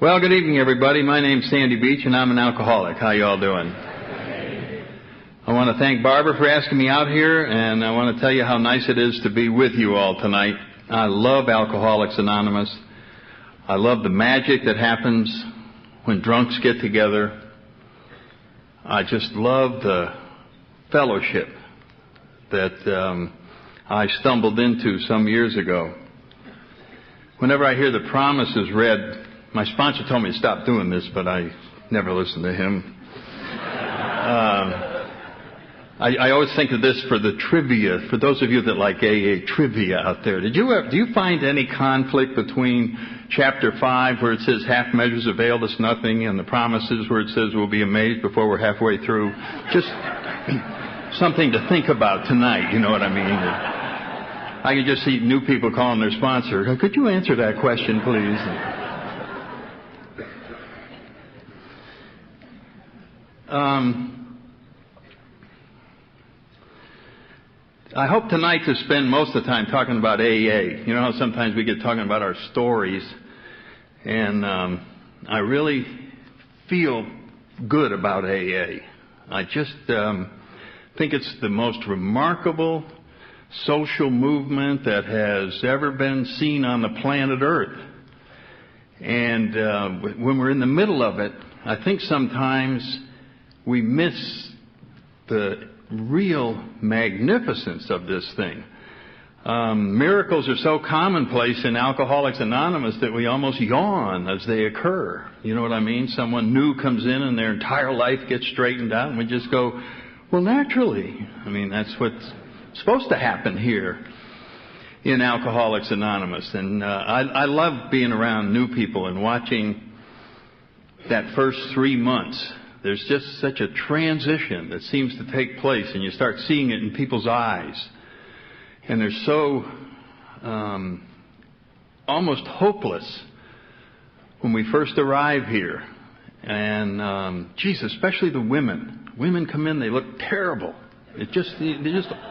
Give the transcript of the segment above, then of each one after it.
Well, good evening, everybody. My name's Sandy Beach, and I'm an alcoholic. How you all doing? I want to thank Barbara for asking me out here, and I want to tell you how nice it is to be with you all tonight. I love Alcoholics Anonymous. I love the magic that happens when drunks get together. I just love the fellowship that I stumbled into some years ago. Whenever I hear the promises read, my sponsor told me to stop doing this, but I never listened to him. I always think of this for the trivia, for those of you that like AA trivia out there. Do you find any conflict between chapter 5 where it says half measures availed us nothing and the promises where it says we'll be amazed before we're halfway through? Just something to think about tonight, you know what I mean? I can just see new people calling their sponsor. Could you answer that question, please? I hope tonight to spend most of the time talking about AA. You know how sometimes we get talking about our stories, and I really feel good about AA. I just think it's the most remarkable social movement that has ever been seen on the planet Earth. And when we're in the middle of it, I think sometimes we miss the real magnificence of this thing. Miracles are so commonplace in Alcoholics Anonymous that we almost yawn as they occur. You know what I mean? Someone new comes in and their entire life gets straightened out, and we just go, well, naturally. I mean, that's what's supposed to happen here in Alcoholics Anonymous. And I love being around new people and watching that first 3 months. There's just such a transition that seems to take place, and you start seeing it in people's eyes. And they're so almost hopeless when we first arrive here. And, especially the women. Women come in, they look terrible. They're just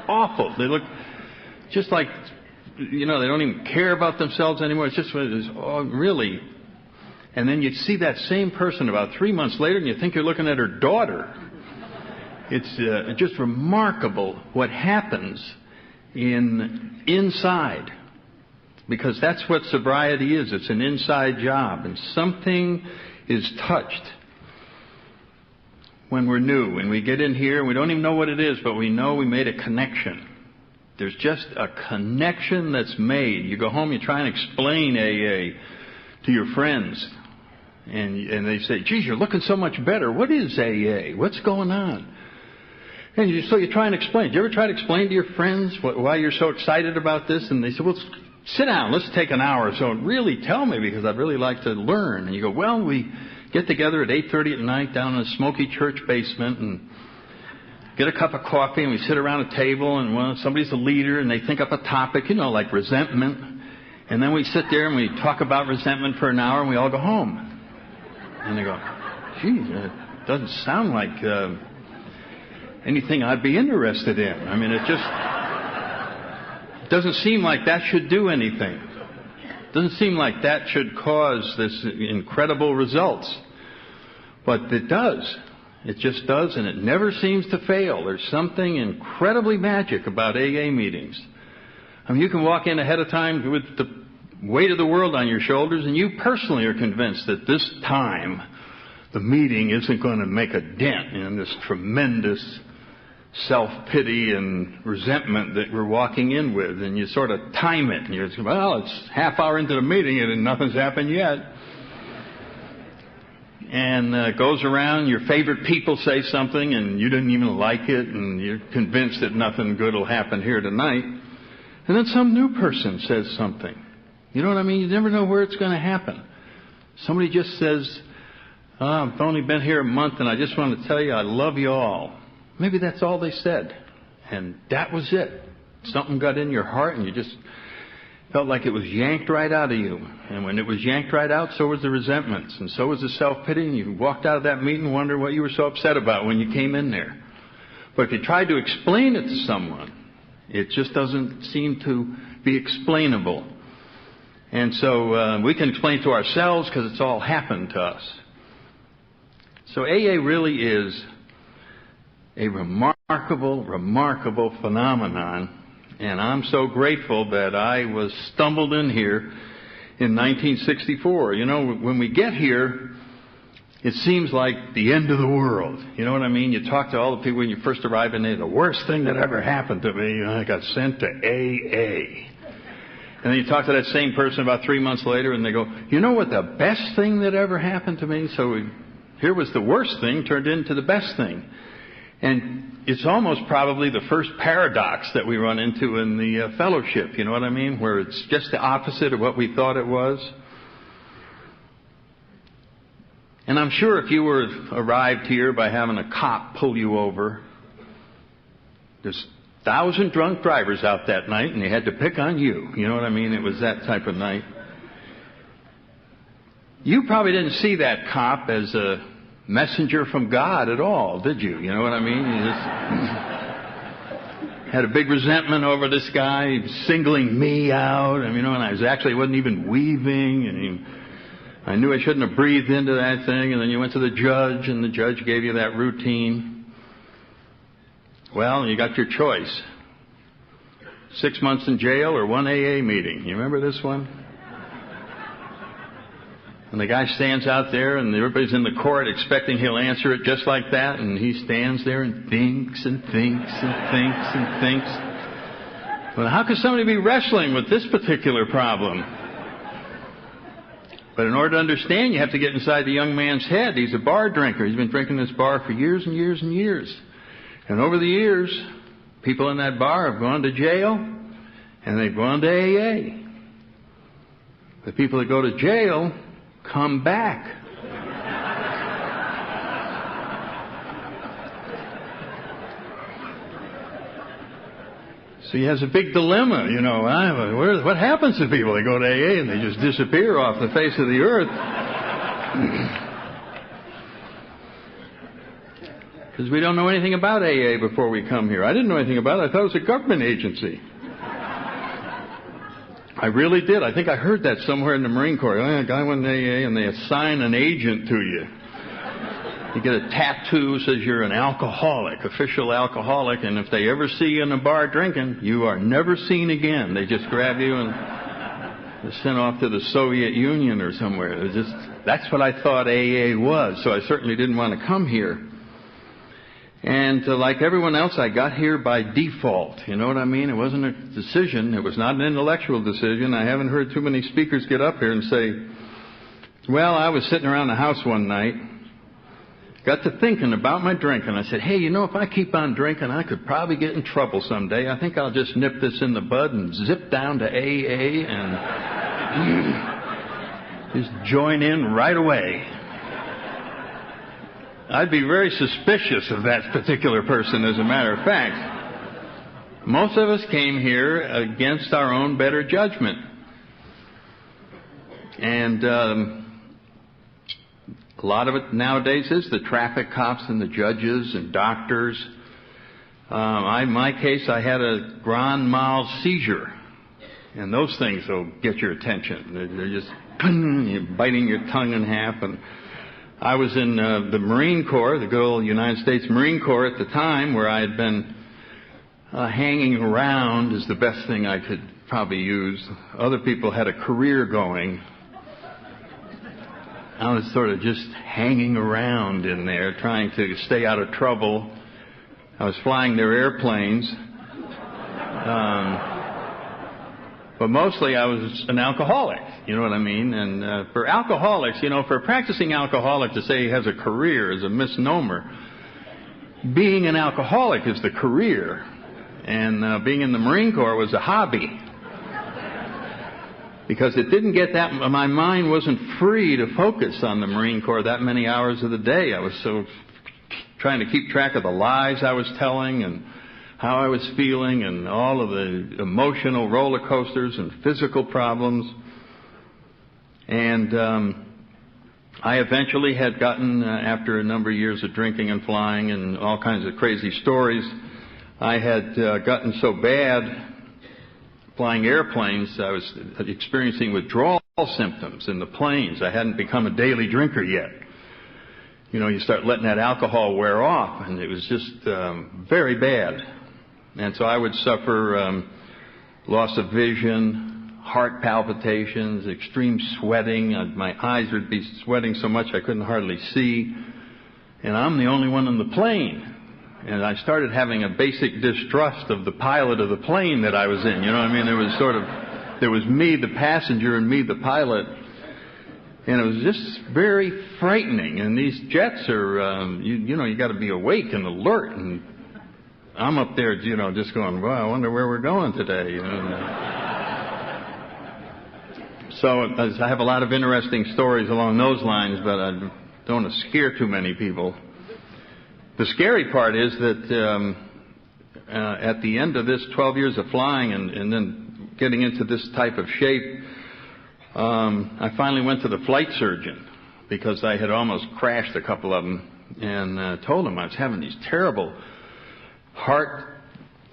awful. They look just like, you know, they don't even care about themselves anymore. It's just really. And then you see that same person about 3 months later, and you think you're looking at her daughter. It's just remarkable what happens inside, because that's what sobriety is. It's an inside job, and something is touched when we're new, and we get in here, and we don't even know what it is, but we know we made a connection. There's just a connection that's made. You go home, you try and explain AA to your friends, and they say, geez, you're looking so much better. What is AA? What's going on? And so you try and explain. Do you ever try to explain to your friends why you're so excited about this? And they say, well, sit down. Let's take an hour or so and really tell me, because I'd really like to learn. And you go, well, we get together at 8:30 at night down in a smoky church basement and get a cup of coffee, and we sit around a table, and somebody's the leader, and they think up a topic, you know, like resentment. And then we sit there and we talk about resentment for an hour, and we all go home. And they go, gee, it doesn't sound like anything I'd be interested in. I mean, it just doesn't seem like that should do anything. It doesn't seem like that should cause this incredible results. But it does. It just does, and it never seems to fail. There's something incredibly magic about AA meetings. I mean, you can walk in ahead of time with the weight of the world on your shoulders, and you personally are convinced that this time the meeting isn't going to make a dent in this tremendous self-pity and resentment that we're walking in with. And you sort of time it, and you're just, well, it's half hour into the meeting and nothing's happened yet. And it goes around, your favorite people say something and you didn't even like it, and you're convinced that nothing good will happen here tonight. And then some new person says something. You know what I mean? You never know where it's going to happen. Somebody just says, oh, I've only been here a month and I just want to tell you I love you all. Maybe that's all they said. And that was it. Something got in your heart and you just felt like it was yanked right out of you. And when it was yanked right out, so was the resentments. And so was the self-pity. And you walked out of that meeting and wondered what you were so upset about when you came in there. But if you tried to explain it to someone, it just doesn't seem to be explainable. And so we can explain to ourselves because it's all happened to us. So AA really is a remarkable, remarkable phenomenon. And I'm so grateful that I was stumbled in here in 1964. You know, when we get here, it seems like the end of the world. You know what I mean? You talk to all the people when you first arrive and they, the worst thing that ever happened to me, I got sent to AA. And then you talk to that same person about 3 months later and they go, you know what the best thing that ever happened to me? So here was the worst thing turned into the best thing. And it's almost probably the first paradox that we run into in the fellowship, you know what I mean? Where it's just the opposite of what we thought it was. And I'm sure if you were arrived here by having a cop pull you over, there's 1,000 drunk drivers out that night and they had to pick on you. You know what I mean? It was that type of night. You probably didn't see that cop as a messenger from God at all, did you? You know what I mean? You just had a big resentment over this guy singling me out. And I wasn't even weaving. And I knew I shouldn't have breathed into that thing. And then you went to the judge and the judge gave you that routine. Well, you got your choice. 6 months in jail or one AA meeting. You remember this one? And the guy stands out there and everybody's in the court expecting he'll answer it just like that. And he stands there and thinks and thinks and thinks and thinks. Well, how could somebody be wrestling with this particular problem? But in order to understand, you have to get inside the young man's head. He's a bar drinker. He's been drinking this bar for years and years and years. And over the years, people in that bar have gone to jail and they've gone to AA. The people that go to jail come back. So he has a big dilemma, what happens to people? They go to AA and they just disappear off the face of the earth. Because we don't know anything about AA before we come here. I didn't know anything about it. I thought it was a government agency. I really did. I think I heard that somewhere in the Marine Corps. A guy went to AA and they assign an agent to you. You get a tattoo that says you're an alcoholic, official alcoholic, and if they ever see you in a bar drinking, you are never seen again. They just grab you and they're sent off to the Soviet Union or somewhere. That's what I thought AA was, so I certainly didn't want to come here. And like everyone else, I got here by default. You know what I mean? It wasn't a decision. It was not an intellectual decision. I haven't heard too many speakers get up here and say, well, I was sitting around the house one night, got to thinking about my drinking. I said, hey, if I keep on drinking, I could probably get in trouble someday. I think I'll just nip this in the bud and zip down to AA and just join in right away. I'd be very suspicious of that particular person, as a matter of fact. Most of us came here against our own better judgment. And a lot of it nowadays is the traffic cops and the judges and doctors. In my case, I had a grand mal seizure. And those things will get your attention. They're just you're biting your tongue in half. And I was in the Marine Corps, the good old United States Marine Corps at the time, where I had been hanging around is the best thing I could probably use. Other people had a career going. I was sort of just hanging around in there, trying to stay out of trouble. I was flying their airplanes. But mostly I was an alcoholic, you know what I mean? And for alcoholics, for a practicing alcoholic to say he has a career is a misnomer. Being an alcoholic is the career. And being in the Marine Corps was a hobby. Because it didn't get that, my mind wasn't free to focus on the Marine Corps that many hours of the day. I was so trying to keep track of the lies I was telling and how I was feeling and all of the emotional roller coasters and physical problems. And I eventually had gotten, after a number of years of drinking and flying and all kinds of crazy stories, I had gotten so bad flying airplanes, I was experiencing withdrawal symptoms in the planes. I hadn't become a daily drinker yet. You know, you start letting that alcohol wear off, and it was just very bad. And so I would suffer loss of vision, heart palpitations, extreme sweating. My eyes would be sweating so much I couldn't hardly see. And I'm the only one on the plane. And I started having a basic distrust of the pilot of the plane that I was in. You know what I mean? There was me, the passenger, and me, the pilot. And it was just very frightening. And these jets are, you got to be awake and alert. And I'm up there, just going, well, I wonder where we're going today. So I have a lot of interesting stories along those lines, but I don't want to scare too many people. The scary part is that at the end of this 12 years of flying and then getting into this type of shape, I finally went to the flight surgeon because I had almost crashed a couple of them, and told him I was having these terrible heart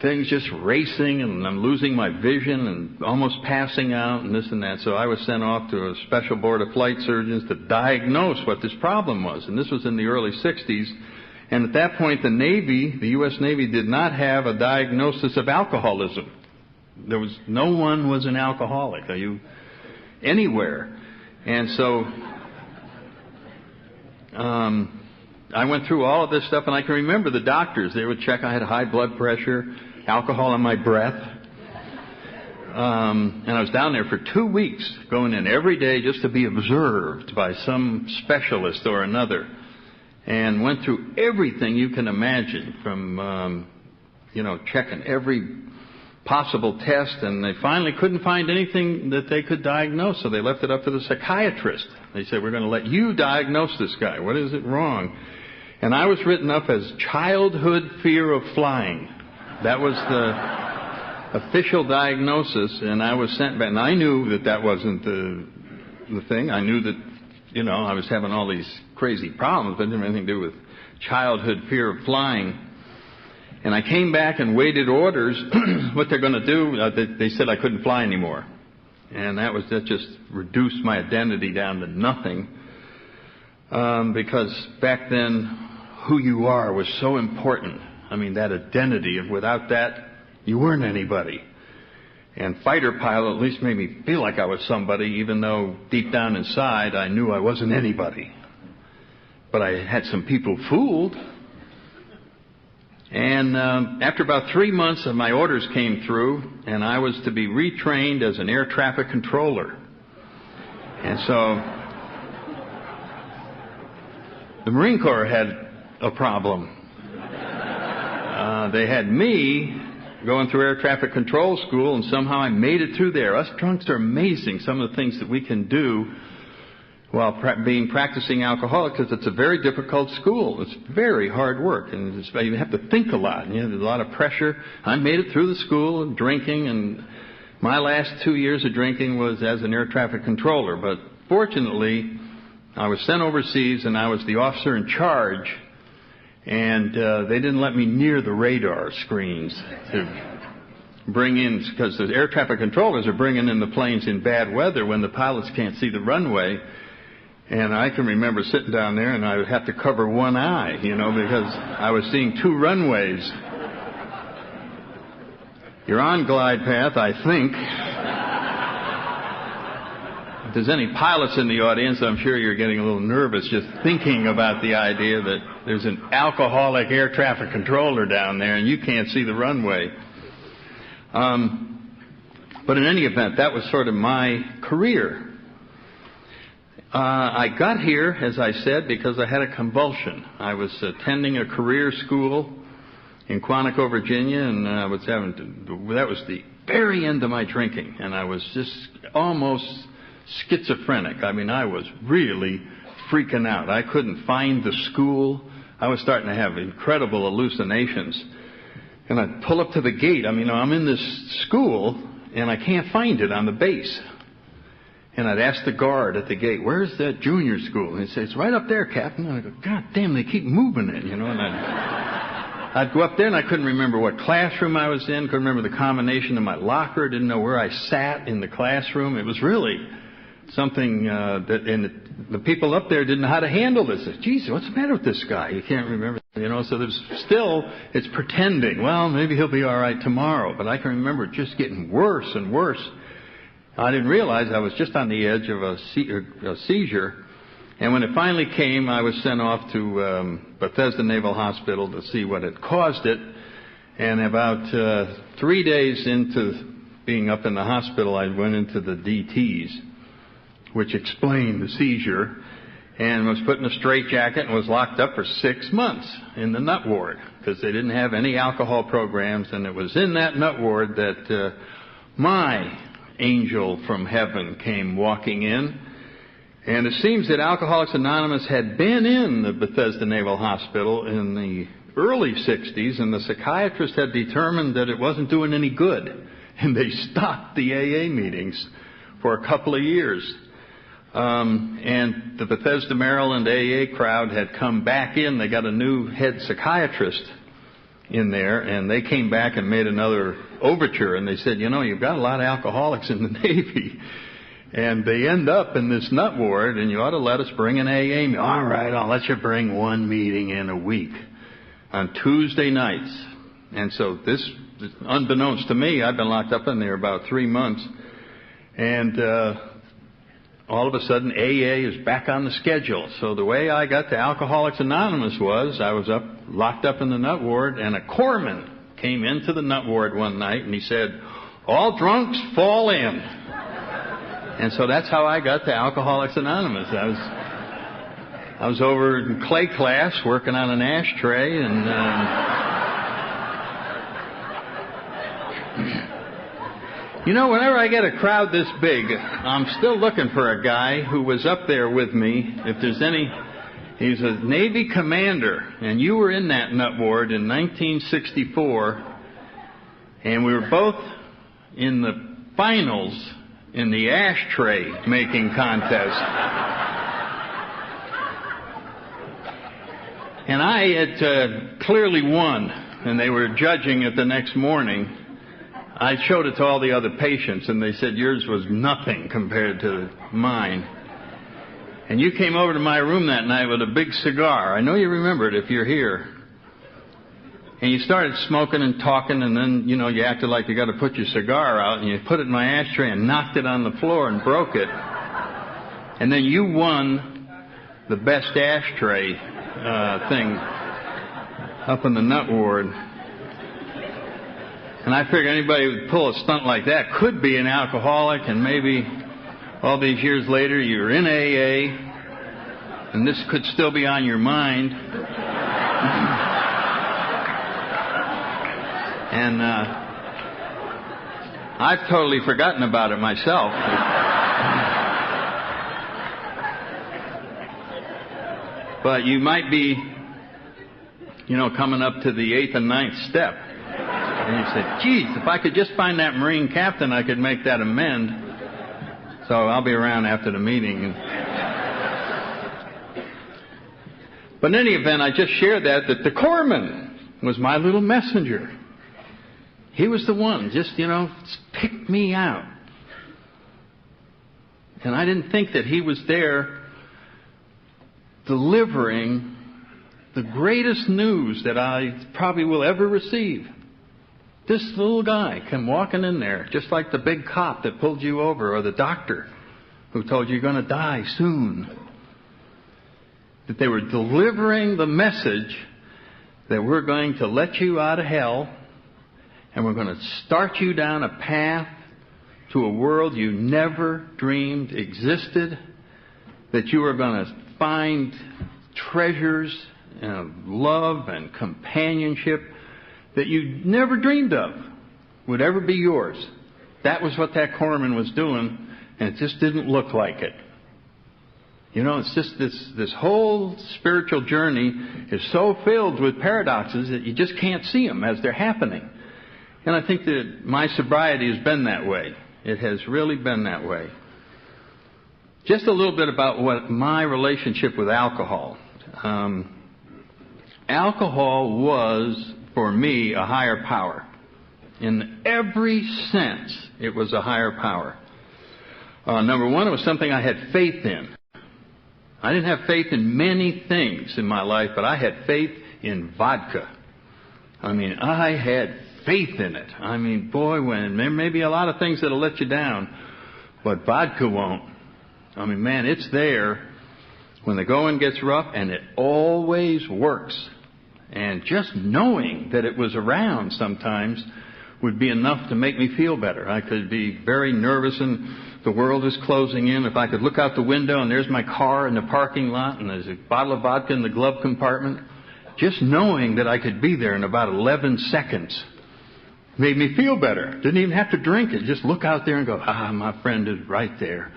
things just racing, and I'm losing my vision and almost passing out and this and that. So I was sent off to a special board of flight surgeons to diagnose what this problem was. And this was in the early 60s. And at that point, the U.S. Navy did not have a diagnosis of alcoholism. No one was an alcoholic. Are you anywhere? And so I went through all of this stuff, and I can remember the doctors. They would check. I had high blood pressure, alcohol in my breath. And I was down there for 2 weeks, going in every day just to be observed by some specialist or another. And went through everything you can imagine from, checking every possible test. And they finally couldn't find anything that they could diagnose, so they left it up to the psychiatrist. They said, we're going to let you diagnose this guy. What is it wrong? And I was written up as childhood fear of flying. That was the official diagnosis, and I was sent back. And I knew that wasn't the thing. I knew that, I was having all these crazy problems, but it didn't have anything to do with childhood fear of flying. And I came back and waited orders. What they're going to do, they said I couldn't fly anymore. And that just reduced my identity down to nothing. Because back then, who you are was so important. I mean, that identity, without that, you weren't anybody. And fighter pilot at least made me feel like I was somebody, even though deep down inside I knew I wasn't anybody. But I had some people fooled. And after about 3 months, my orders came through, and I was to be retrained as an air traffic controller. And so the Marine Corps had a problem. They had me going through air traffic control school, and somehow I made it through there. Us drunks are amazing, some of the things that we can do while practicing alcoholic, because it's a very difficult school. It's very hard work, and you have to think a lot, and there's a lot of pressure. I made it through the school and drinking, and my last 2 years of drinking was as an air traffic controller. But fortunately, I was sent overseas, and I was the officer in charge, and they didn't let me near the radar screens to bring in, because the air traffic controllers are bringing in the planes in bad weather when the pilots can't see the runway. And I can remember sitting down there, and I would have to cover one eye, because I was seeing 2 runways. You're on glide path, I think. If there's any pilots in the audience, I'm sure you're getting a little nervous just thinking about the idea that there's an alcoholic air traffic controller down there and you can't see the runway. But in any event, that was sort of my career. I got here, as I said, because I had a convulsion. I was attending a career school in Quantico, Virginia, and that was the very end of my drinking, and I was just almost schizophrenic. I mean, I was really freaking out. I couldn't find the school. I was starting to have incredible hallucinations. And I'd pull up to the gate. I mean, I'm in this school, and I can't find it on the base. And I'd ask the guard at the gate, where's that junior school? And he'd say, it's right up there, Captain. And I'd go, God damn, they keep moving it, And I'd go up there and I couldn't remember what classroom I was in, couldn't remember the combination of my locker, didn't know where I sat in the classroom. It was really something and the people up there didn't know how to handle this. Geez, what's the matter with this guy? You can't remember, so there's still, it's pretending. Well, maybe he'll be all right tomorrow. But I can remember it just getting worse and worse. I didn't realize I was just on the edge of a seizure. And when it finally came, I was sent off to Bethesda Naval Hospital to see what had caused it. And about 3 days into being up in the hospital, I went into the DTs, which explained the seizure, and was put in a straitjacket and was locked up for 6 months in the nut ward because they didn't have any alcohol programs. And it was in that nut ward that my angel from heaven came walking in. And it seems that Alcoholics Anonymous had been in the Bethesda Naval Hospital in the early 60s, and the psychiatrist had determined that it wasn't doing any good. And they stopped the AA meetings for a couple of years. And the Bethesda, Maryland AA crowd had come back in. They got a new head psychiatrist in there, and they came back and made another overture. And they said, you've got a lot of alcoholics in the Navy. And they end up in this nut ward, and you ought to let us bring an AA meeting. All right, I'll let you bring one meeting in a week on Tuesday nights. And so this, unbeknownst to me, I've been locked up in there about 3 months. And all of a sudden, AA is back on the schedule. So the way I got to Alcoholics Anonymous was I was locked up in the nut ward, and a corpsman came into the nut ward one night, and he said, "All drunks fall in." And so that's how I got to Alcoholics Anonymous. I was over in clay class working on an ashtray, and whenever I get a crowd this big, I'm still looking for a guy who was up there with me. If there's any, he's a Navy commander, and you were in that nut ward in 1964, and we were both in the finals in the ashtray making contest. And I had clearly won, and they were judging it the next morning. I showed it to all the other patients, and they said yours was nothing compared to mine. And you came over to my room that night with a big cigar. I know you remember it if you're here. And you started smoking and talking, and then, you acted like you got to put your cigar out, and you put it in my ashtray and knocked it on the floor and broke it. And then you won the best ashtray thing up in the nut ward. And I figured anybody who would pull a stunt like that could be an alcoholic, and maybe all these years later you're in AA, and this could still be on your mind. And I've totally forgotten about it myself. But you might be, coming up to the 8th and 9th step. And you say, geez, if I could just find that Marine captain, I could make that amend. So I'll be around after the meeting. But in any event, I just shared that the corpsman was my little messenger. He was the one, just picked me out. And I didn't think that he was there delivering the greatest news that I probably will ever receive. This little guy came walking in there, just like the big cop that pulled you over, or the doctor who told you you're going to die soon. That they were delivering the message that we're going to let you out of hell, and we're going to start you down a path to a world you never dreamed existed, that you are going to find treasures and love and companionship that you never dreamed of would ever be yours. That was what that corpsman was doing, and it just didn't look like it. It's just this whole spiritual journey is so filled with paradoxes that you just can't see them as they're happening. And I think that my sobriety has been that way. It has really been that way. Just a little bit about what my relationship with alcohol. Alcohol was for me, a higher power. In every sense, it was a higher power. Number one, it was something I had faith in. I didn't have faith in many things in my life, but I had faith in vodka. I mean, I had faith in it. I mean, boy, when there may be a lot of things that'll let you down, but vodka won't. I mean, man, it's there when the going gets rough, and it always works. And just knowing that it was around sometimes would be enough to make me feel better. I could be very nervous and the world is closing in. If I could look out the window and there's my car in the parking lot and there's a bottle of vodka in the glove compartment, just knowing that I could be there in about 11 seconds made me feel better. Didn't even have to drink it. Just look out there and go, my friend is right there.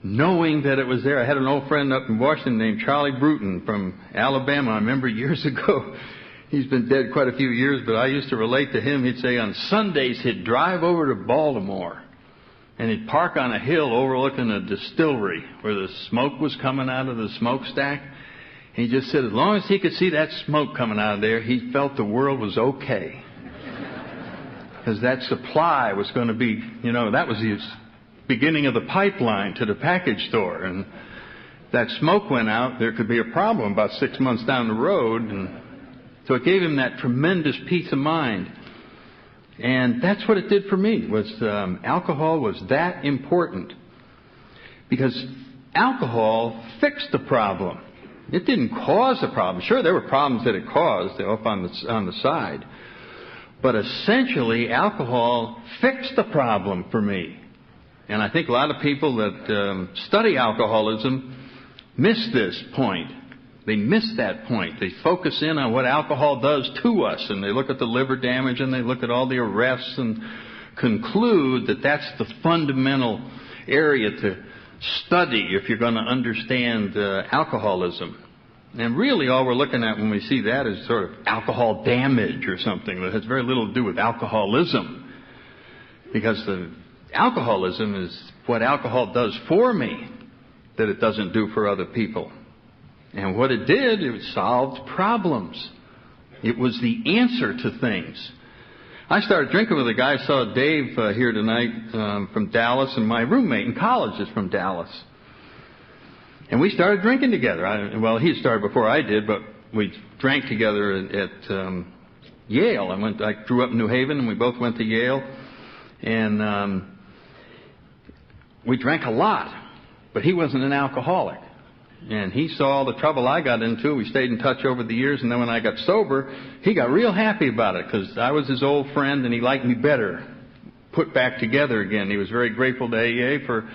Knowing that it was there. I had an old friend up in Washington named Charlie Bruton from Alabama. I remember years ago. He's been dead quite a few years, but I used to relate to him. He'd say on Sundays he'd drive over to Baltimore and he'd park on a hill overlooking a distillery where the smoke was coming out of the smokestack. He just said as long as he could see that smoke coming out of there, he felt the world was okay. Because that supply was going to be, that was the beginning of the pipeline to the package store. And if that smoke went out, there could be a problem about 6 months down the road. And so it gave him that tremendous peace of mind. And that's what it did for me, was alcohol was that important. Because alcohol fixed the problem. It didn't cause the problem. Sure, there were problems that it caused up on the side. But essentially, alcohol fixed the problem for me. And I think a lot of people that study alcoholism miss this point. They miss that point. They focus in on what alcohol does to us, and they look at the liver damage, and they look at all the arrests, and conclude that that's the fundamental area to study if you're going to understand alcoholism. And really all we're looking at when we see that is sort of alcohol damage or something that has very little to do with alcoholism. Because the alcoholism is what alcohol does for me that it doesn't do for other people. And what it did, it solved problems. It was the answer to things. I started drinking with a guy. I saw Dave here tonight from Dallas, and my roommate in college is from Dallas. And we started drinking together. He started before I did, but we drank together at Yale. I grew up in New Haven, and we both went to Yale. And we drank a lot, but he wasn't an alcoholic. And he saw all the trouble I got into. We stayed in touch over the years, and then when I got sober, he got real happy about it because I was his old friend and he liked me better, put back together again. He was very grateful to AA for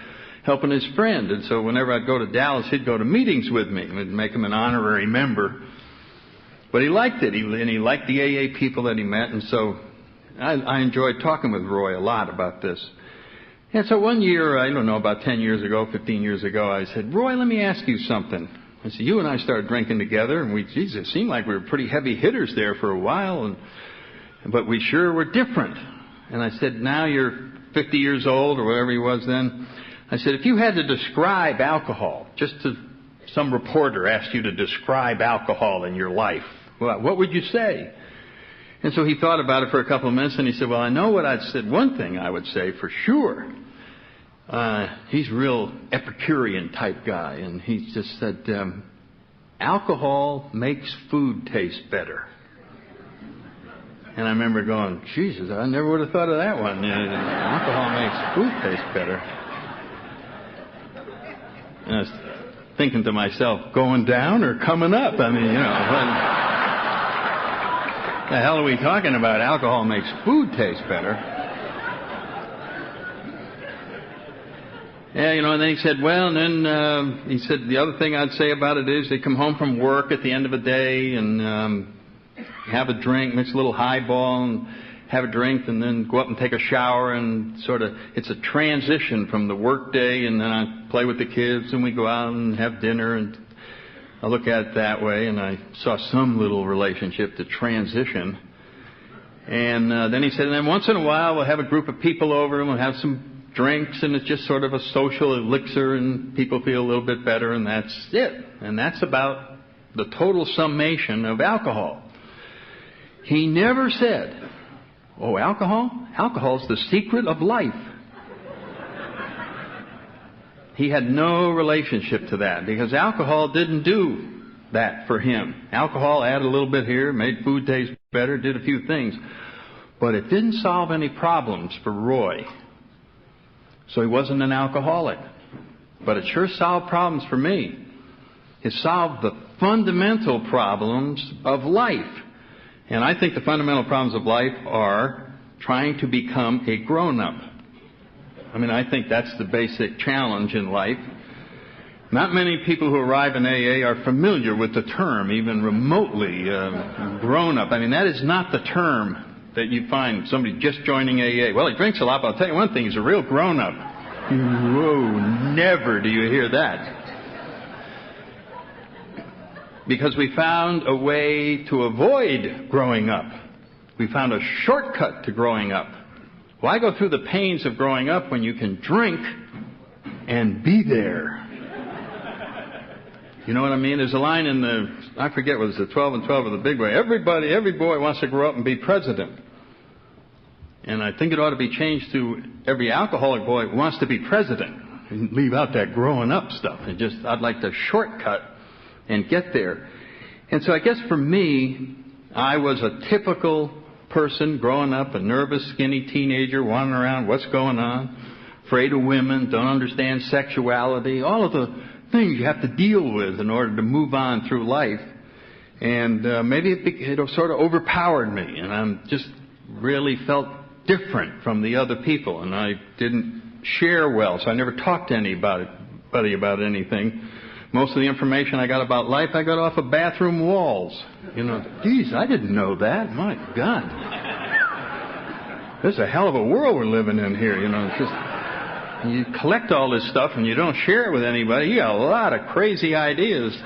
helping his friend. And so whenever I'd go to Dallas, he'd go to meetings with me. We'd make him an honorary member. But he liked it, and he liked the AA people that he met, and so I enjoyed talking with Roy a lot about this. And so one year, I don't know, about 10 years ago, 15 years ago, I said, Roy, let me ask you something. I said, you and I started drinking together, and it seemed like we were pretty heavy hitters there for a while, but we sure were different. And I said, now you're 50 years old, or whatever he was then. I said, if you had to describe alcohol, some reporter asked you to describe alcohol in your life, what would you say? And so he thought about it for a couple of minutes, and he said, well, I know what I'd said. One thing I would say for sure. He's a real Epicurean type guy, and he just said, alcohol makes food taste better. And I remember going, Jesus, I never would have thought of that one. Alcohol makes food taste better. And I was thinking to myself, going down or coming up? I mean, what the hell are we talking about? Alcohol makes food taste better. Yeah, and then he said, he said, the other thing I'd say about it is they come home from work at the end of the day and have a drink, mix a little highball and have a drink, and then go up and take a shower, and it's a transition from the work day, and then I play with the kids, and we go out and have dinner, and I look at it that way, and I saw some little relationship to transition. And then he said, and then once in a while we'll have a group of people over, and we'll have some drinks, and it's just sort of a social elixir, and people feel a little bit better, and that's it. And that's about the total summation of alcohol. He never said, oh, alcohol? Alcohol's the secret of life. He had no relationship to that because alcohol didn't do that for him. Alcohol added a little bit here, made food taste better, did a few things. But it didn't solve any problems for Roy. So he wasn't an alcoholic. But it sure solved problems for me. It solved the fundamental problems of life. And I think the fundamental problems of life are trying to become a grown-up. I mean, I think that's the basic challenge in life. Not many people who arrive in AA are familiar with the term, even remotely grown-up. I mean, that is not the term that you find somebody just joining AA. Well, he drinks a lot, but I'll tell you one thing, he's a real grown-up. Whoa, never do you hear that. Because we found a way to avoid growing up. We found a shortcut to growing up. Why go through the pains of growing up when you can drink and be there? You know what I mean? There's a line in I forget what it was, the 12 and 12 of the Big Way. Every boy wants to grow up and be president. And I think it ought to be changed to every alcoholic boy wants to be president. And leave out that growing up stuff. I'd like to shortcut and get there. And so I guess for me, I was a typical person growing up, a nervous, skinny teenager, wandering around, what's going on? Afraid of women, don't understand sexuality, all of the things you have to deal with in order to move on through life. And maybe it sort of overpowered me, and I just really felt different from the other people, and I didn't share well, so I never talked to anybody about anything. Most of the information I got about life, I got off of bathroom walls. You know, geez, I didn't know that. My God. This is a hell of a world we're living in here, you know. It's just, you collect all this stuff and you don't share it with anybody. You got a lot of crazy ideas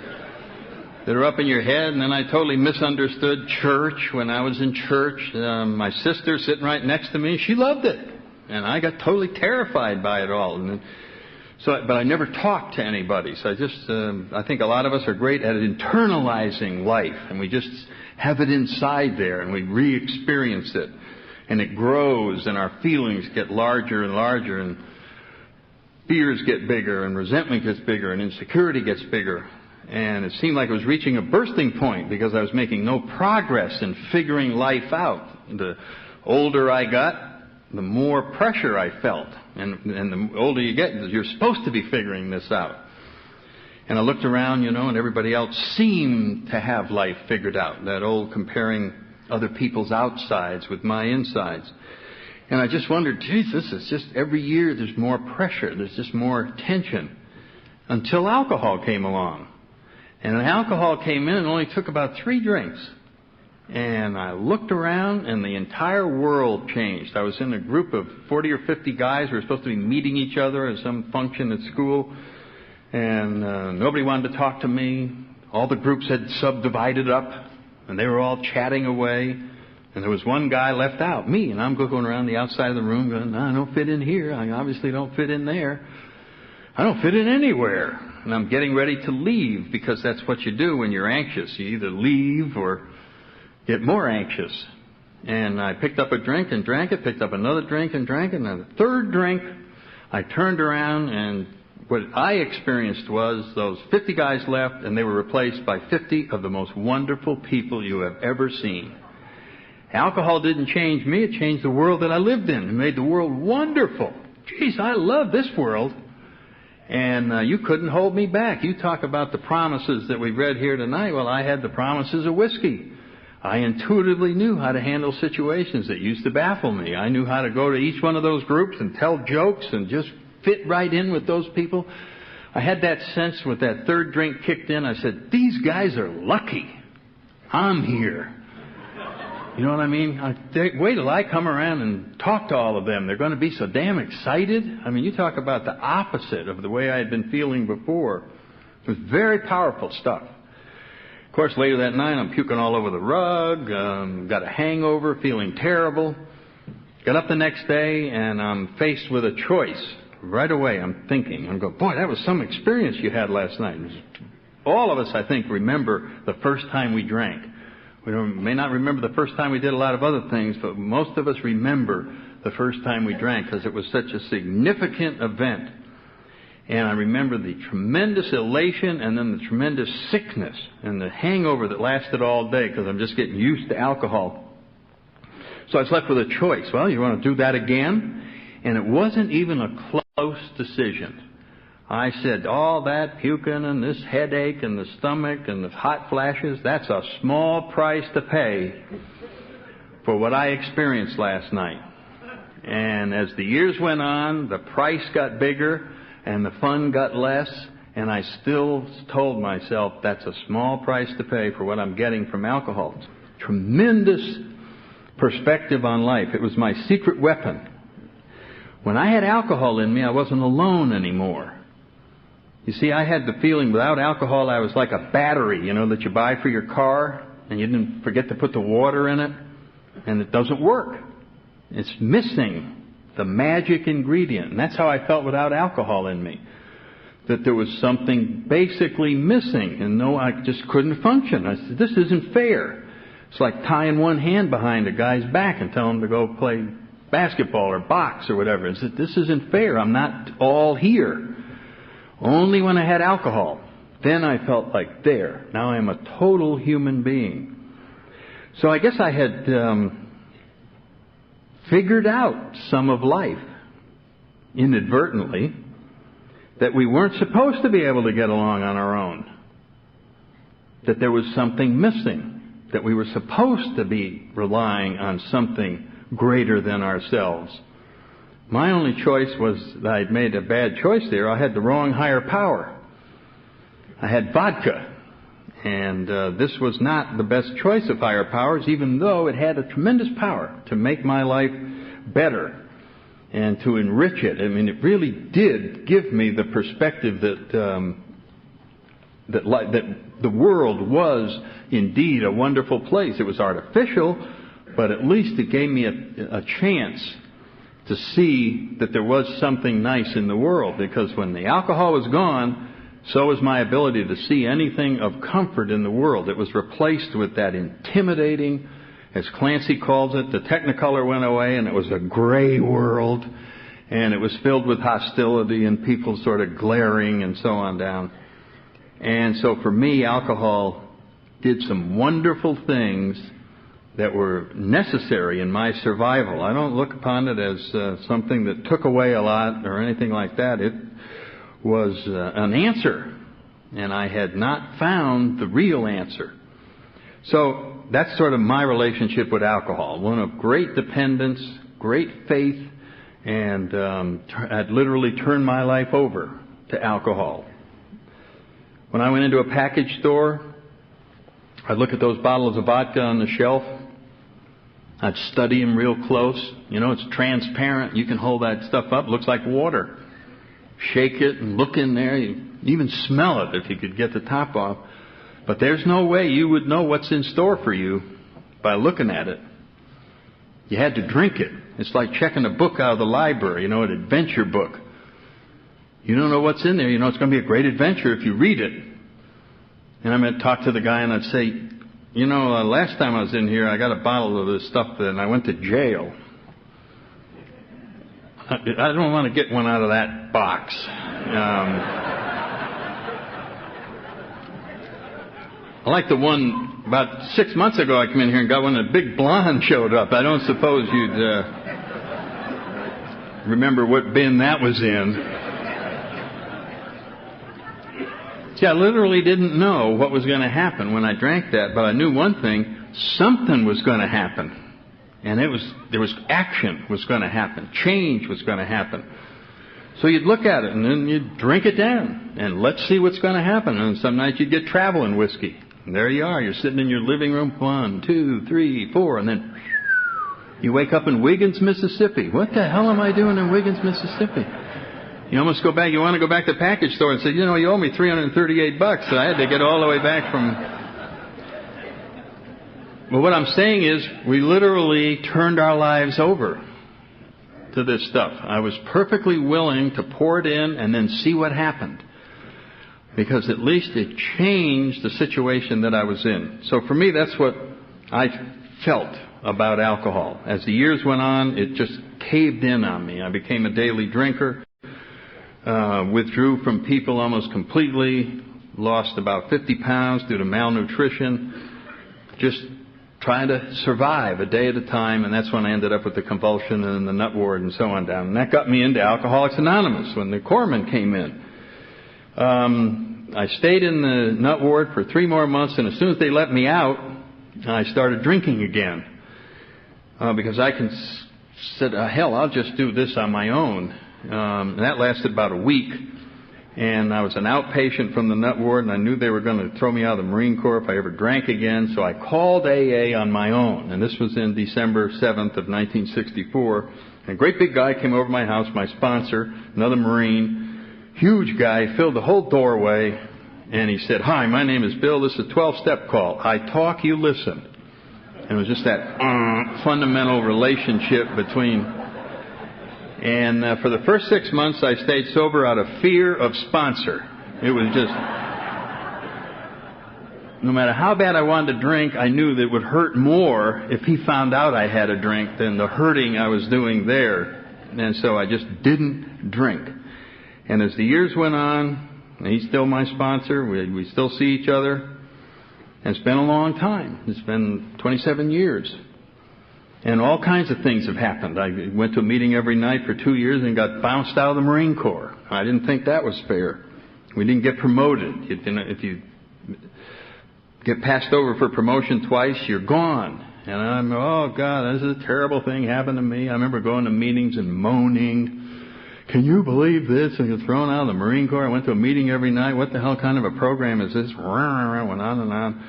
that are up in your head. And then I totally misunderstood church when I was in church. My sister sitting right next to me, she loved it. And I got totally terrified by it all. But I never talked to anybody. So I think a lot of us are great at internalizing life. And we just have it inside there and we re-experience it. And it grows and our feelings get larger and larger and fears get bigger and resentment gets bigger and insecurity gets bigger. And it seemed like it was reaching a bursting point because I was making no progress in figuring life out. The older I got, the more pressure I felt. And the older you get, you're supposed to be figuring this out. And I looked around, you know, and everybody else seemed to have life figured out. That old comparing other people's outsides with my insides. And I just wondered, geez, this is just every year there's more pressure. There's just more tension. Until alcohol came along. And when alcohol came in, it only took about 3 drinks. And I looked around and the entire world changed. I was in a group of 40 or 50 guys who were supposed to be meeting each other at some function at school. And nobody wanted to talk to me. All the groups had subdivided up. And they were all chatting away. And there was one guy left out, me. And I'm going around the outside of the room going, I don't fit in here. I obviously don't fit in there. I don't fit in anywhere. And I'm getting ready to leave because that's what you do when you're anxious. You either leave or get more anxious. And I picked up a drink and drank it, picked up another drink and drank it, and then the third drink, I turned around and what I experienced was those 50 guys left and they were replaced by 50 of the most wonderful people you have ever seen. Alcohol didn't change me, it changed the world that I lived in. It made the world wonderful. Geez, I love this world. And you couldn't hold me back. You talk about the promises that we read here tonight. Well, I had the promises of whiskey. I intuitively knew how to handle situations that used to baffle me. I knew how to go to each one of those groups and tell jokes and just fit right in with those people. I had that sense with that third drink kicked in. I said, these guys are lucky. I'm here. You know what I mean? Wait till I come around and talk to all of them. They're going to be so damn excited. I mean, you talk about the opposite of the way I had been feeling before. It was very powerful stuff. Of course, later that night, I'm puking all over the rug, got a hangover, feeling terrible. Got up the next day, and I'm faced with a choice. Right away, I'm going, boy, that was some experience you had last night. All of us, I think, remember the first time we drank. We may not remember the first time we did a lot of other things, but most of us remember the first time we drank because it was such a significant event. And I remember the tremendous elation and then the tremendous sickness and the hangover that lasted all day because I'm just getting used to alcohol. So I was left with a choice. Well, you want to do that again? And it wasn't even a close decision. I said, all that puking and this headache and the stomach and the hot flashes, that's a small price to pay for what I experienced last night. And as the years went on, the price got bigger and the fun got less, and I still told myself that's a small price to pay for what I'm getting from alcohol. Tremendous perspective on life. It was my secret weapon. When I had alcohol in me, I wasn't alone anymore. You see, I had the feeling without alcohol I was like a battery, that you buy for your car, and you didn't forget to put the water in it, and it doesn't work. It's missing the magic ingredient. And that's how I felt without alcohol in me. That there was something basically missing, and I just couldn't function. I said, this isn't fair. It's like tying one hand behind a guy's back and telling him to go play basketball or box or whatever. I said, this isn't fair. I'm not all here. Only when I had alcohol. Then I felt like there. Now I am a total human being. So I guess I had figured out some of life inadvertently, that we weren't supposed to be able to get along on our own. That there was something missing. That we were supposed to be relying on something greater than ourselves. My only choice was that I'd made a bad choice there. I had the wrong higher power. I had vodka. And this was not the best choice of higher powers, even though it had a tremendous power to make my life better and to enrich it. I mean, it really did give me the perspective that the world was indeed a wonderful place. It was artificial, but at least it gave me a chance to see that there was something nice in the world. Because when the alcohol was gone, so was my ability to see anything of comfort in the world. It was replaced with that intimidating, as Clancy calls it, the technicolor went away and it was a gray world. And it was filled with hostility and people sort of glaring and so on down. And so for me, alcohol did some wonderful things that were necessary in my survival. I don't look upon it as something that took away a lot or anything like that. It was an answer, and I had not found the real answer. So that's sort of my relationship with alcohol. One of great dependence, great faith, and I'd literally turned my life over to alcohol. When I went into a package store, I'd look at those bottles of vodka on the shelf. I'd study them real close. It's transparent. You can hold that stuff up. Looks like water. Shake it and look in there. You even smell it if you could get the top off. But there's no way you would know what's in store for you by looking at it. You had to drink it. It's like checking a book out of the library, an adventure book. You don't know what's in there. It's going to be a great adventure if you read it. And I'm going to talk to the guy and I'd say, last time I was in here, I got a bottle of this stuff and I went to jail. I don't want to get one out of that box. I like the one about 6 months ago I came in here and got one and a big blonde showed up. I don't suppose you'd remember what bin that was in. See, I literally didn't know what was going to happen when I drank that, but I knew one thing, something was going to happen. And there was action was going to happen. Change was going to happen. So you'd look at it and then you'd drink it down. And let's see what's going to happen. And some nights you'd get traveling whiskey. And there you are. You're sitting in your living room. 1, 2, 3, 4. And then you wake up in Wiggins, Mississippi. What the hell am I doing in Wiggins, Mississippi? You almost go back. You want to go back to the package store and say, you owe me $338. So I had to get all the way back from... Well, what I'm saying is we literally turned our lives over to this stuff. I was perfectly willing to pour it in and then see what happened. Because at least it changed the situation that I was in. So for me, that's what I felt about alcohol. As the years went on, it just caved in on me. I became a daily drinker, withdrew from people almost completely, lost about 50 pounds due to malnutrition, just trying to survive a day at a time, and that's when I ended up with the convulsion and the nut ward and so on down. And that got me into Alcoholics Anonymous when the corpsman came in. I stayed in the nut ward for 3 more months, and as soon as they let me out, I started drinking again. Because I said, hell, I'll just do this on my own. And that lasted about a week. And I was an outpatient from the nut ward, and I knew they were going to throw me out of the Marine Corps if I ever drank again. So I called AA on my own. And this was in December 7th of 1964. And a great big guy came over to my house, my sponsor, another Marine, huge guy, filled the whole doorway. And he said, "Hi, my name is Bill. This is a 12-step call. I talk, you listen." And it was just that fundamental relationship between... And for the first 6 months, I stayed sober out of fear of sponsor. It was just... No matter how bad I wanted to drink, I knew that it would hurt more if he found out I had a drink than the hurting I was doing there. And so I just didn't drink. And as the years went on, and he's still my sponsor, we still see each other. And it's been a long time. It's been 27 years. And all kinds of things have happened. I went to a meeting every night for 2 years and got bounced out of the Marine Corps. I didn't think that was fair. We didn't get promoted. If you get passed over for promotion twice, you're gone. And I'm, oh God, this is a terrible thing happened to me. I remember going to meetings and moaning. Can you believe this? I got thrown out of the Marine Corps. I went to a meeting every night. What the hell kind of a program is this? Went on and on.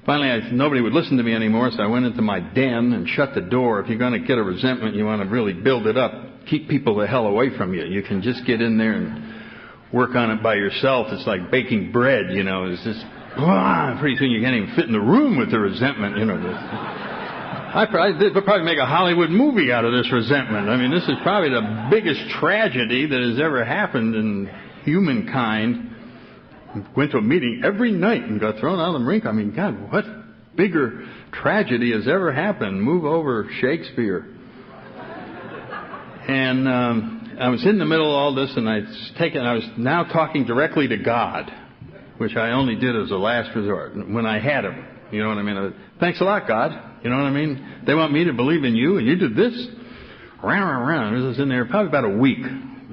Finally, nobody would listen to me anymore, so I went into my den and shut the door. If you're going to get a resentment, you want to really build it up. Keep people the hell away from you. You can just get in there and work on it by yourself. It's like baking bread, you know. It's just, pretty soon you can't even fit in the room with the resentment, you know. They'd probably make a Hollywood movie out of this resentment. I mean, this is probably the biggest tragedy that has ever happened in humankind. Went to a meeting every night and got thrown out of the Marine Corps. I mean, God, what bigger tragedy has ever happened? Move over Shakespeare. And I was in the middle of all this, and I was now talking directly to God, which I only did as a last resort when I had him. You know what I mean? Thanks a lot, God. You know what I mean? They want me to believe in you, and you did this. I was in there probably about a week,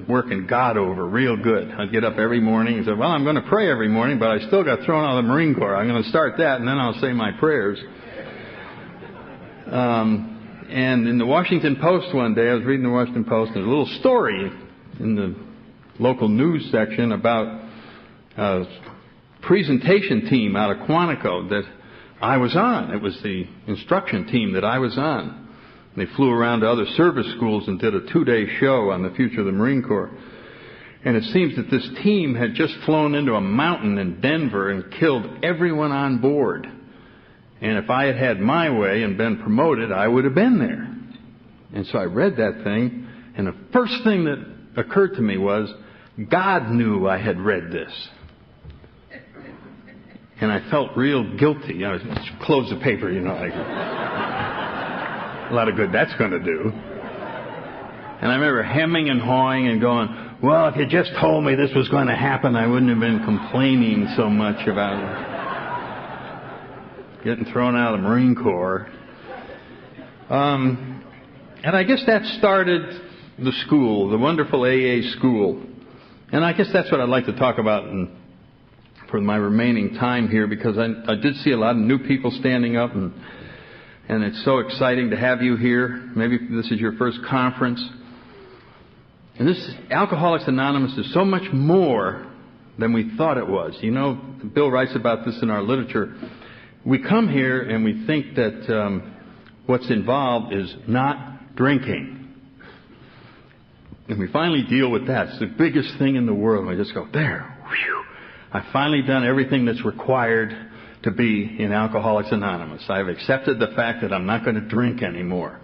working God over real good. I'd get up every morning and say, well, I'm going to pray every morning, but I still got thrown out of the Marine Corps. I'm going to start that, and then I'll say my prayers. And in the Washington Post one day, I was reading the Washington Post, and there's a little story in the local news section about a presentation team out of Quantico that I was on. It was the instruction team that I was on. They flew around to other service schools and did a 2-day show on the future of the Marine Corps. And it seems that this team had just flown into a mountain in Denver and killed everyone on board. And if I had had my way and been promoted, I would have been there. And so I read that thing, and the first thing that occurred to me was, God knew I had read this. And I felt real guilty. I closed the paper, you know, like... a lot of good that's going to do. And I remember hemming and hawing and going, well, if you just told me this was going to happen, I wouldn't have been complaining so much about getting thrown out of the Marine Corps. And I guess that started the school, the wonderful AA school. And I guess that's what I'd like to talk about for my remaining time here, because I did see a lot of new people standing up, and it's so exciting to have you here. Maybe this is your first conference. And this Alcoholics Anonymous is so much more than we thought it was. You know, Bill writes about this in our literature. We come here and we think that what's involved is not drinking. And we finally deal with that. It's the biggest thing in the world. And we just go, there, whew. I've finally done everything that's required to be in Alcoholics Anonymous. I've accepted the fact that I'm not going to drink anymore.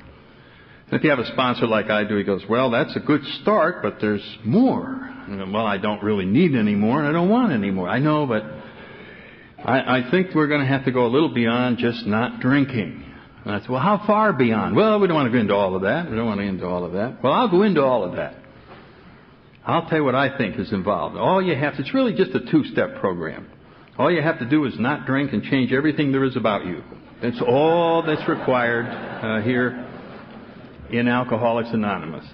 And if you have a sponsor like I do, he goes, well, that's a good start, but there's more. And I go, well, I don't really need any more, and I don't want any more. I know, but I think we're going to have to go a little beyond just not drinking. And I said, well, how far beyond? Well, we don't want to go into all of that. We don't want to get into all of that. Well, I'll go into all of that. I'll tell you what I think is involved. It's really just a two-step program. All you have to do is not drink and change everything there is about you. That's all that's required here in Alcoholics Anonymous.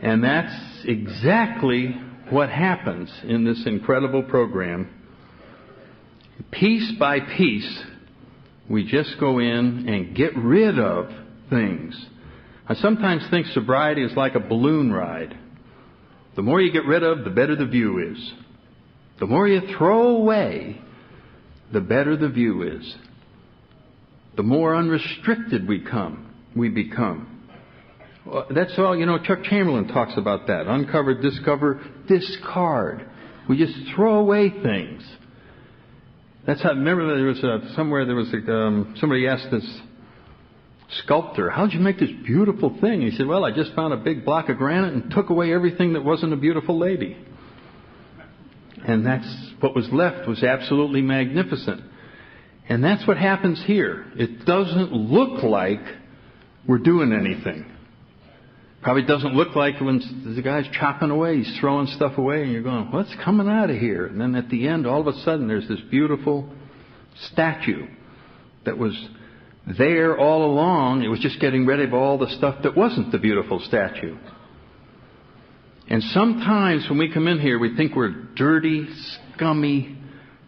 And that's exactly what happens in this incredible program. Piece by piece, we just go in and get rid of things. I sometimes think sobriety is like a balloon ride. The more you get rid of, the better the view is. The more you throw away, the better the view is. The more unrestricted we become. That's all, Chuck Chamberlain talks about that. Uncover, discover, discard. We just throw away things. That's how, remember there was somebody asked this sculptor, how'd you make this beautiful thing? He said, well, I just found a big block of granite and took away everything that wasn't a beautiful lady. And that's what was left was absolutely magnificent. And that's what happens here. It doesn't look like we're doing anything. Probably doesn't look like when the guy's chopping away, he's throwing stuff away, and you're going, what's coming out of here? And then at the end, all of a sudden, there's this beautiful statue that was there all along. It was just getting rid of all the stuff that wasn't the beautiful statue. And sometimes when we come in here, we think we're dirty, scummy,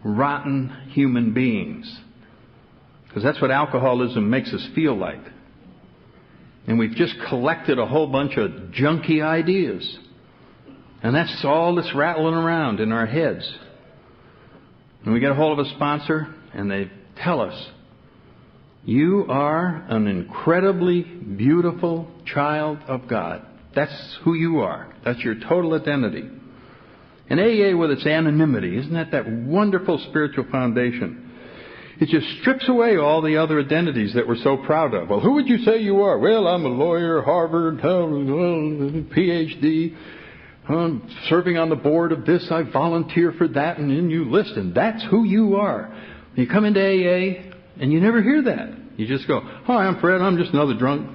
rotten human beings. Because that's what alcoholism makes us feel like. And we've just collected a whole bunch of junky ideas. And that's all that's rattling around in our heads. And we get a hold of a sponsor, and they tell us, you are an incredibly beautiful child of God. That's who you are. That's your total identity. And AA, with its anonymity, isn't that wonderful spiritual foundation? It just strips away all the other identities that we're so proud of. Well, who would you say you are? Well, I'm a lawyer, Harvard, PhD. I'm serving on the board of this. I volunteer for that. And then you list, and that's who you are. You come into AA, and you never hear that. You just go, hi, I'm Fred. I'm just another drunk.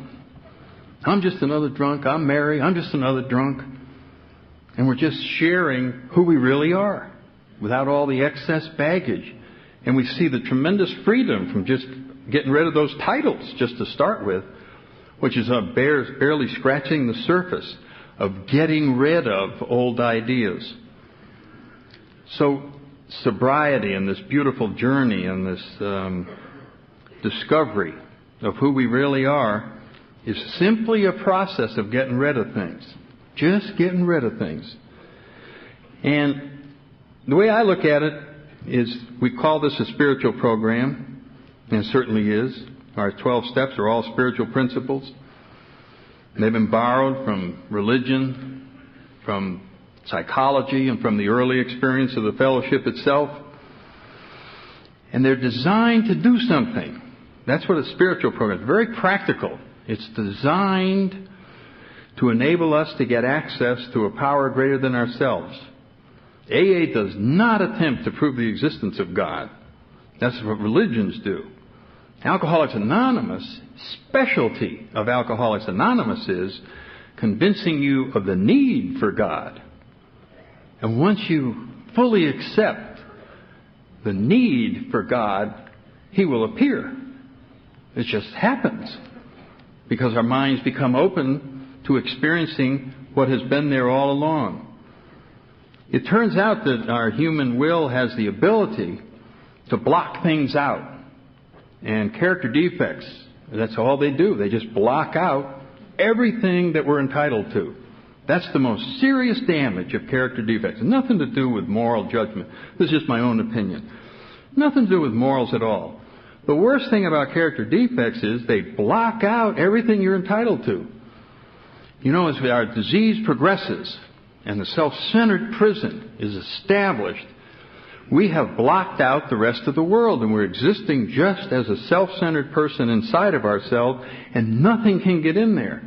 I'm just another drunk. I'm Mary. I'm just another drunk. And we're just sharing who we really are without all the excess baggage. And we see the tremendous freedom from just getting rid of those titles just to start with, which is barely scratching the surface of getting rid of old ideas. So sobriety and this beautiful journey and this discovery of who we really are is simply a process of getting rid of things. Just getting rid of things. And the way I look at it is we call this a spiritual program, and it certainly is. Our 12 steps are all spiritual principles. They've been borrowed from religion, from psychology, and from the early experience of the fellowship itself. And they're designed to do something. That's what a spiritual program is. Very practical. It's designed to enable us to get access to a power greater than ourselves. AA does not attempt to prove the existence of God. That's what religions do. Alcoholics Anonymous, specialty of Alcoholics Anonymous is convincing you of the need for God. And once you fully accept the need for God, He will appear. It just happens. Because our minds become open to experiencing what has been there all along. It turns out that our human will has the ability to block things out. And character defects, that's all they do. They just block out everything that we're entitled to. That's the most serious damage of character defects. Nothing to do with moral judgment. This is just my own opinion. Nothing to do with morals at all. The worst thing about character defects is they block out everything you're entitled to. You know, as our disease progresses and the self-centered prison is established, we have blocked out the rest of the world, and we're existing just as a self-centered person inside of ourselves, and nothing can get in there.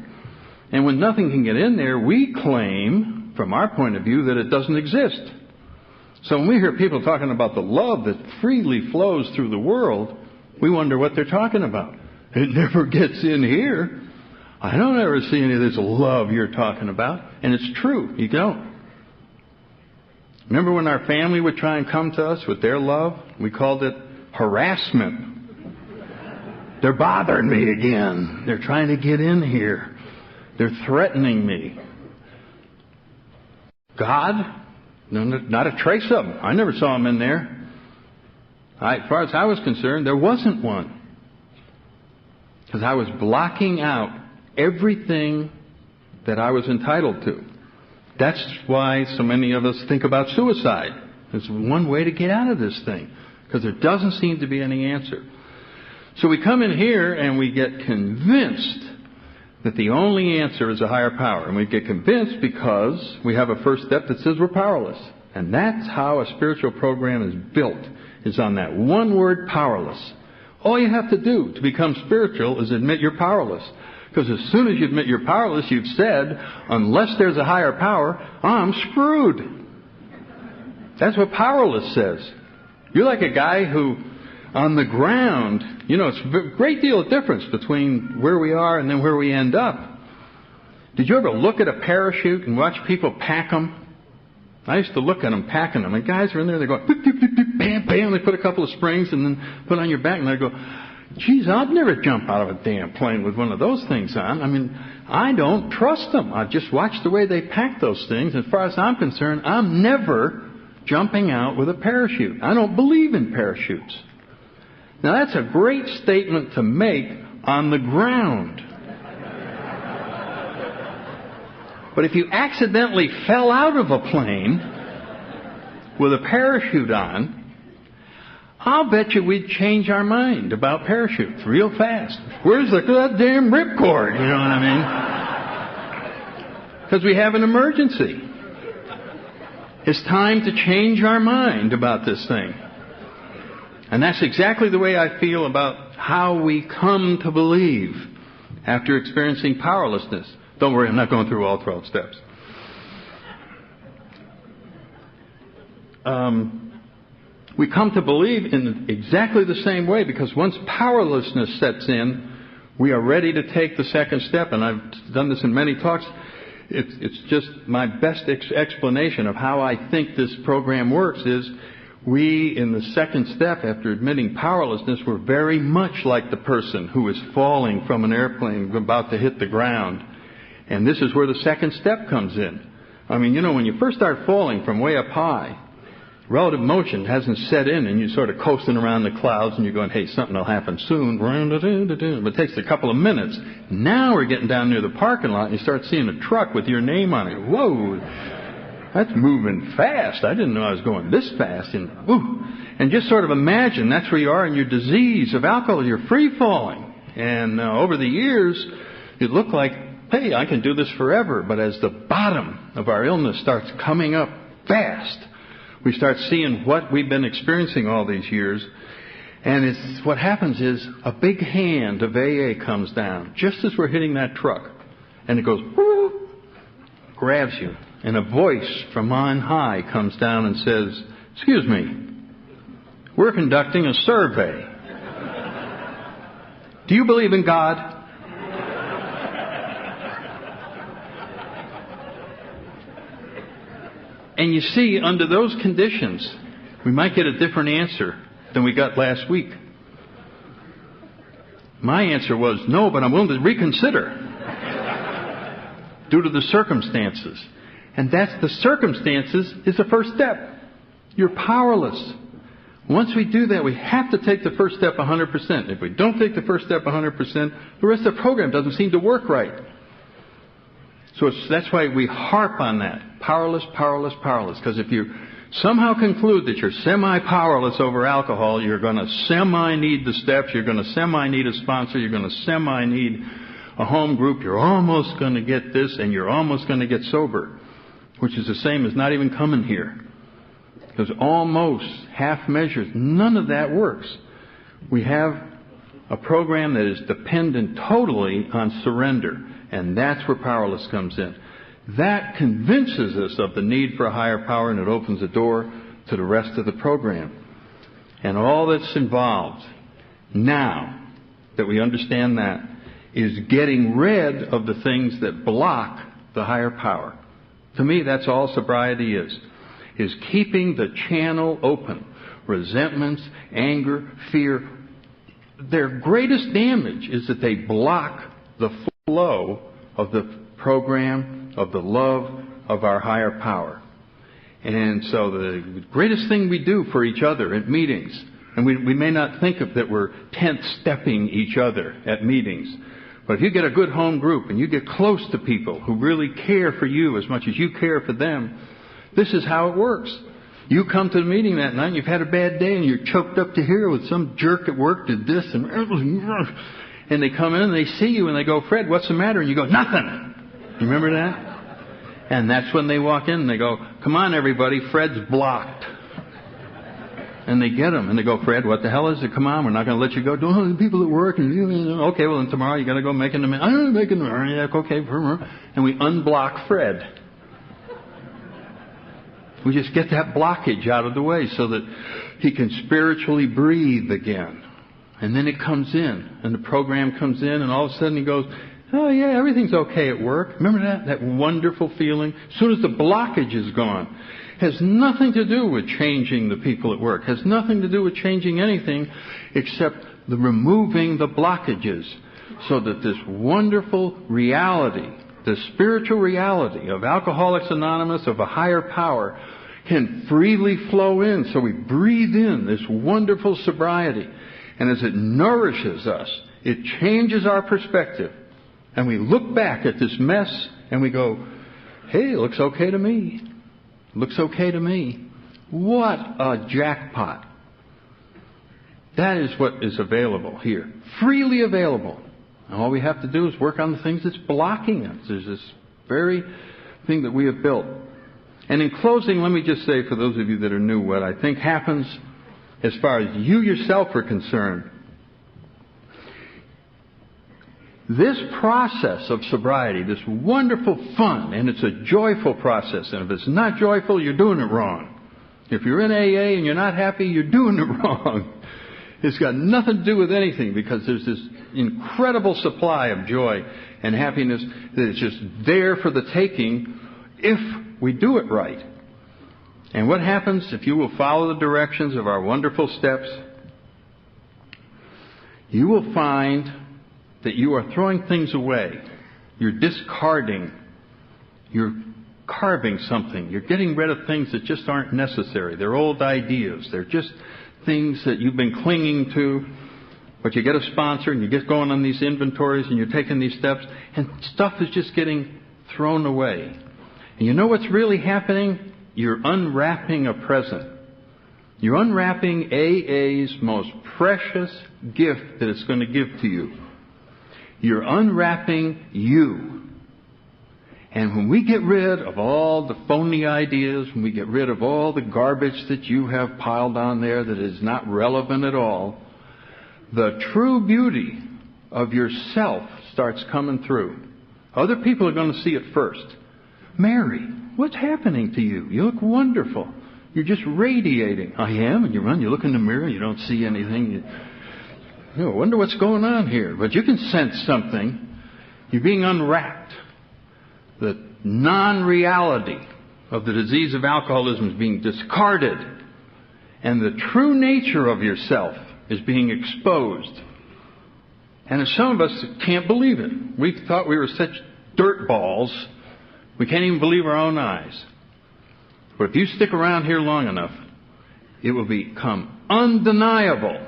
And when nothing can get in there, we claim, from our point of view, that it doesn't exist. So when we hear people talking about the love that freely flows through the world, we wonder what they're talking about. It never gets in here. I don't ever see any of this love you're talking about. And it's true, you don't. Remember when our family would try and come to us with their love? We called it harassment. They're bothering me again. They're trying to get in here. They're threatening me. God? No, not a trace of them. I never saw him in there. As far as I was concerned, there wasn't one. Because I was blocking out everything that I was entitled to. That's why so many of us think about suicide. There's one way to get out of this thing. Because there doesn't seem to be any answer. So we come in here and we get convinced that the only answer is a higher power. And we get convinced because we have a first step that says we're powerless. And that's how a spiritual program is built, is on that one word, powerless. All you have to do to become spiritual is admit you're powerless. Because as soon as you admit you're powerless, you've said, unless there's a higher power, I'm screwed. That's what powerless says. You're like a guy who, on the ground, it's a great deal of difference between where we are and then where we end up. Did you ever look at a parachute and watch people pack them? I used to look at them packing them, and guys are in there, they're going, beep, beep, beep, beep, bam, bam, they put a couple of springs and then put on your back, and they go, geez, I'd never jump out of a damn plane with one of those things on. I mean, I don't trust them. I just watch the way they pack those things. As far as I'm concerned, I'm never jumping out with a parachute. I don't believe in parachutes. Now, that's a great statement to make on the ground. But if you accidentally fell out of a plane with a parachute on, I'll bet you we'd change our mind about parachutes real fast. Where's the goddamn ripcord? You know what I mean? Because we have an emergency. It's time to change our mind about this thing. And that's exactly the way I feel about how we come to believe after experiencing powerlessness. Don't worry, I'm not going through all 12 steps. We come to believe in exactly the same way, because once powerlessness sets in, we are ready to take the second step. And I've done this in many talks. It's just my best explanation of how I think this program works is we, in the second step, after admitting powerlessness, we're very much like the person who is falling from an airplane about to hit the ground. And this is where the second step comes in. I mean, when you first start falling from way up high, relative motion hasn't set in, and you're sort of coasting around the clouds, and you're going, hey, something will happen soon. But it takes a couple of minutes. Now we're getting down near the parking lot, and you start seeing a truck with your name on it. Whoa, that's moving fast. I didn't know I was going this fast. And just sort of imagine that's where you are in your disease of alcohol. You're free-falling. And over the years, it looked like, hey, I can do this forever. But as the bottom of our illness starts coming up fast, we start seeing what we've been experiencing all these years. And what happens is a big hand of AA comes down just as we're hitting that truck. And it goes, whoo, grabs you. And a voice from on high comes down and says, excuse me, we're conducting a survey. Do you believe in God? And you see, under those conditions, we might get a different answer than we got last week. My answer was, no, but I'm willing to reconsider due to the circumstances. And that's the circumstances is the first step. You're powerless. Once we do that, we have to take the first step 100%. If we don't take the first step 100%, the rest of the program doesn't seem to work right. So that's why we harp on that. Powerless, powerless, powerless. Because if you somehow conclude that you're semi-powerless over alcohol, you're going to semi-need the steps, you're going to semi-need a sponsor, you're going to semi-need a home group, you're almost going to get this, and you're almost going to get sober. Which is the same as not even coming here. Because almost, half measures, none of that works. We have a program that is dependent totally on surrender. And that's where powerless comes in. That convinces us of the need for a higher power, and it opens the door to the rest of the program. And all that's involved now that we understand that is getting rid of the things that block the higher power. To me, that's all sobriety is keeping the channel open. Resentments, anger, fear. Their greatest damage is that they block the flow of the program, of the love of our higher power. And so the greatest thing we do for each other at meetings, and we may not think of that we're tent-stepping each other at meetings, but if you get a good home group and you get close to people who really care for you as much as you care for them, this is how it works. You come to the meeting that night and you've had a bad day and you're choked up to here with some jerk at work did this and they come in and they see you and they go, Fred, what's the matter? And you go, nothing. You remember that? And that's when they walk in and they go, come on everybody, Fred's blocked. And they get him and they go, Fred, what the hell is it? Come on, we're not going to let you go. Don't people at work. And, okay, well then tomorrow you got to go make an amendment. I'm making an amendment. Okay, and we unblock Fred. We just get that blockage out of the way so that he can spiritually breathe again. And then it comes in, and the program comes in, and all of a sudden he goes, oh yeah, everything's okay at work. Remember that? That wonderful feeling? As soon as the blockage is gone. Has nothing to do with changing the people at work. Has nothing to do with changing anything except the removing the blockages so that this wonderful reality, the spiritual reality of Alcoholics Anonymous, of a higher power, can freely flow in. So we breathe in this wonderful sobriety. And as it nourishes us, it changes our perspective. And we look back at this mess and we go, hey, it looks okay to me. Looks okay to me. What a jackpot. That is what is available here. Freely available. And all we have to do is work on the things that's blocking us. There's this very thing that we have built. And in closing, let me just say, for those of you that are new, what I think happens as far as you yourself are concerned. This process of sobriety, this wonderful fun, and it's a joyful process. And if it's not joyful, you're doing it wrong. If you're in AA and you're not happy, you're doing it wrong. It's got nothing to do with anything because there's this incredible supply of joy and happiness that is just there for the taking if we do it right. And what happens if you will follow the directions of our wonderful steps? You will find that you are throwing things away. You're discarding. You're carving something. You're getting rid of things that just aren't necessary. They're old ideas. They're just things that you've been clinging to. But you get a sponsor and you get going on these inventories and you're taking these steps and stuff is just getting thrown away. And you know what's really happening? You're unwrapping a present. You're unwrapping AA's most precious gift that it's going to give to you. You're unwrapping you. And when we get rid of all the phony ideas, when we get rid of all the garbage that you have piled on there that is not relevant at all, the true beauty of yourself starts coming through. Other people are going to see it first. Mary, what's happening to you? You look wonderful. You're just radiating. I am. And you run, you look in the mirror, you don't see anything. You wonder what's going on here. But you can sense something. You're being unwrapped. The non-reality of the disease of alcoholism is being discarded. And the true nature of yourself is being exposed. And some of us can't believe it. We thought we were such dirt balls, we can't even believe our own eyes. But if you stick around here long enough, it will become undeniable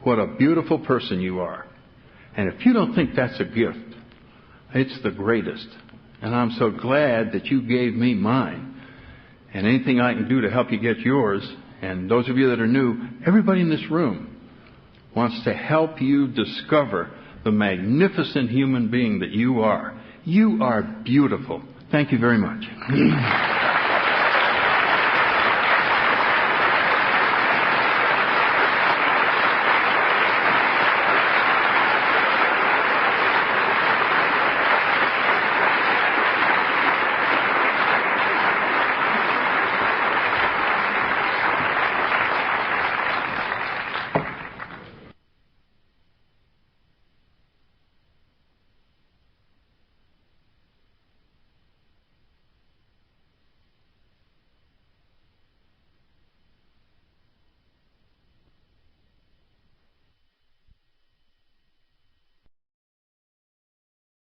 what a beautiful person you are. And if you don't think that's a gift, it's the greatest. And I'm so glad that you gave me mine. And anything I can do to help you get yours, and those of you that are new, everybody in this room wants to help you discover the magnificent human being that you are. You are beautiful. Thank you very much.